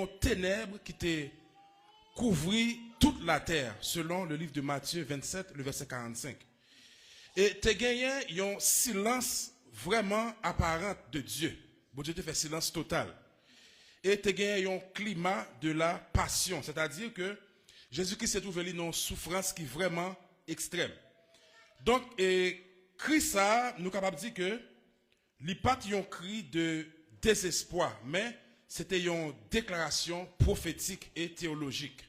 ténèbres qui te couvrit toute la terre, selon le livre de Matthieu 27, le verset 45. Et tu as gagné un silence vraiment apparent de Dieu. Bon Dieu te fait silence total. Et tu as gagné un climat de la passion, c'est-à-dire que Jésus-Christ s'est trouvé dans une souffrance qui est vraiment extrême. Donc, Christ, nous sommes capables de dire que il n'y a pas un cri de désespoir, mais c'était une déclaration prophétique et théologique.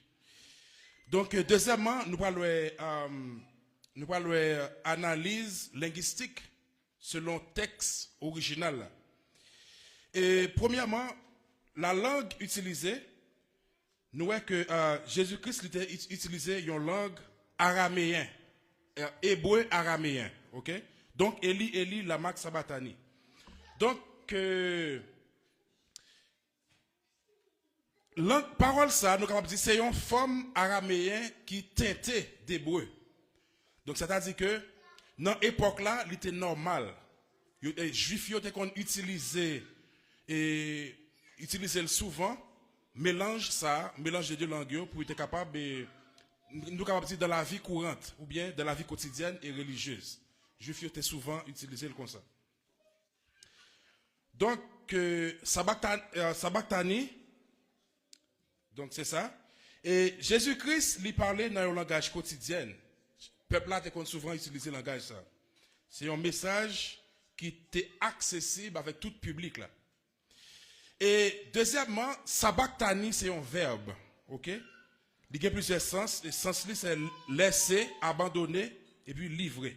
Donc, deuxièmement, nous parlons analyse linguistique selon texte original. Et premièrement, la langue utilisée, nous voyons que Jésus-Christ utilisait une langue araméen, hébreu araméen, ok? Donc, Eli, Lama Sabachthani. Donc, la parole ça, nous capable dire, c'est une forme araméen qui teintait d'hébreu. Donc, c'est-à-dire que, dans l'époque là, il était normal. Les Juifs ont utilisé souvent, mélange de deux langues pour être capable de, nous capable de dire dans la vie courante, ou bien dans la vie quotidienne et religieuse. Les Juifs étaient souvent utilisés comme ça. Donc, Sabachthani, donc c'est ça. Et Jésus-Christ lui parlait dans un langage quotidien. Le peuple là était souvent utilisé le langage ça. C'est un message qui était accessible avec tout public là. Et deuxièmement, Sabachthani c'est un verbe, ok? Il y a plusieurs sens. Le sens c'est laisser, abandonner et puis livrer.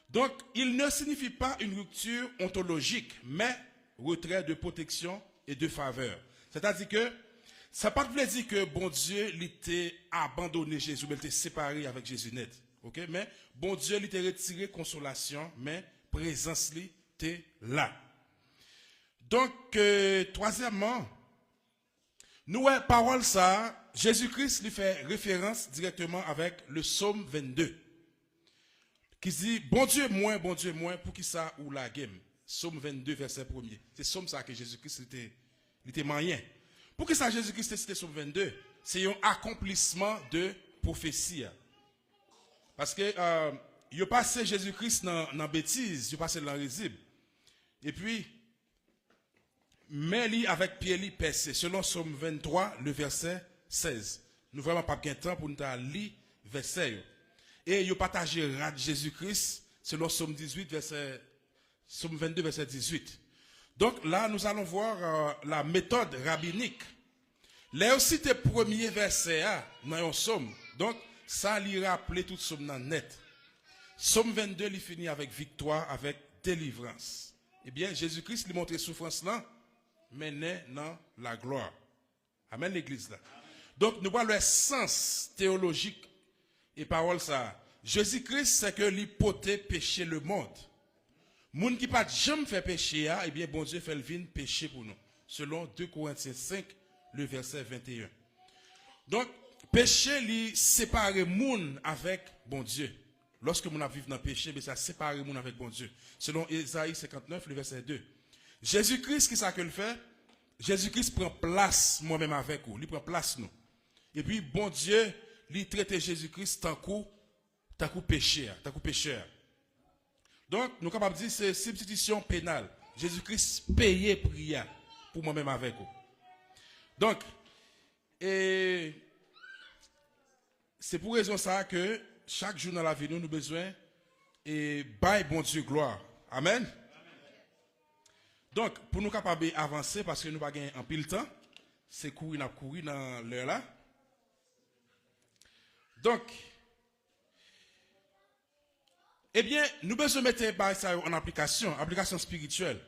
Donc, il ne signifie pas une rupture ontologique, mais retrait de protection et de faveur. C'est-à-dire que ça ne veut pas dire que bon Dieu l'était abandonné Jésus, mais il était séparé avec Jésus net. Okay? Mais bon Dieu l'était retiré consolation, mais présence l'était là. Donc, troisièmement, nous, parole ça, Jésus-Christ lui fait référence directement avec le psaume 22. Qui dit, bon Dieu moins, pour qui ça ou la game. Psaume 22, verset 1er. C'est psaume ça que Jésus-Christ était moyen. Pour qui ça Jésus-Christ c'était psaume 22? C'est un accomplissement de prophétie. Parce que, il a passé Jésus-Christ dans bêtise, il a passé dans risible. Et puis, mais lui avec Pierre percé, selon psaume 23, le verset 16. Nous vraiment pas bien temps pour nous lire verset. Et il a partagé Jésus-Christ selon Psaume 22, verset 18. Donc là, nous allons voir la méthode rabbinique. Là aussi, tes premiers versets dans un psaume. Donc, ça lui rappelle tout psaume dans net. Psaume 22, il finit avec victoire, avec délivrance. Eh bien, Jésus-Christ lui montre souffrance là, mais né dans la gloire. Amen l'église là. Donc, nous voyons le sens théologique et parole ça. Jésus-Christ, c'est que l'hypothèse péché le monde. Moun qui pas jamais fait péché, eh bien, bon Dieu fait le vin péché pour nous. Selon 2 Corinthiens 5, le verset 21. Donc, péché, lui, sépare moun avec bon Dieu. Lorsque moun a vécu dans le péché, ça sépare moun avec bon Dieu. Selon Ésaïe 59, le verset 2. Jésus-Christ, qui ça que le fait? Jésus-Christ prend place moi-même avec vous. Il prend place nous. Et puis, bon Dieu, il traite Jésus-Christ tant coup pécheur. Donc, nous sommes capables de dire que c'est substitution pénale. Jésus-Christ payé prière pour moi-même avec vous. Donc, c'est pour raison ça que chaque jour dans la vie, nous avons besoin et bail bon Dieu gloire. Amen. Donc, pour nous capables d'avancer, parce que nous n'avons pas en pile temps, c'est courir dans l'heure là. Donc, eh bien, nous besoin mettre ça en application spirituelle.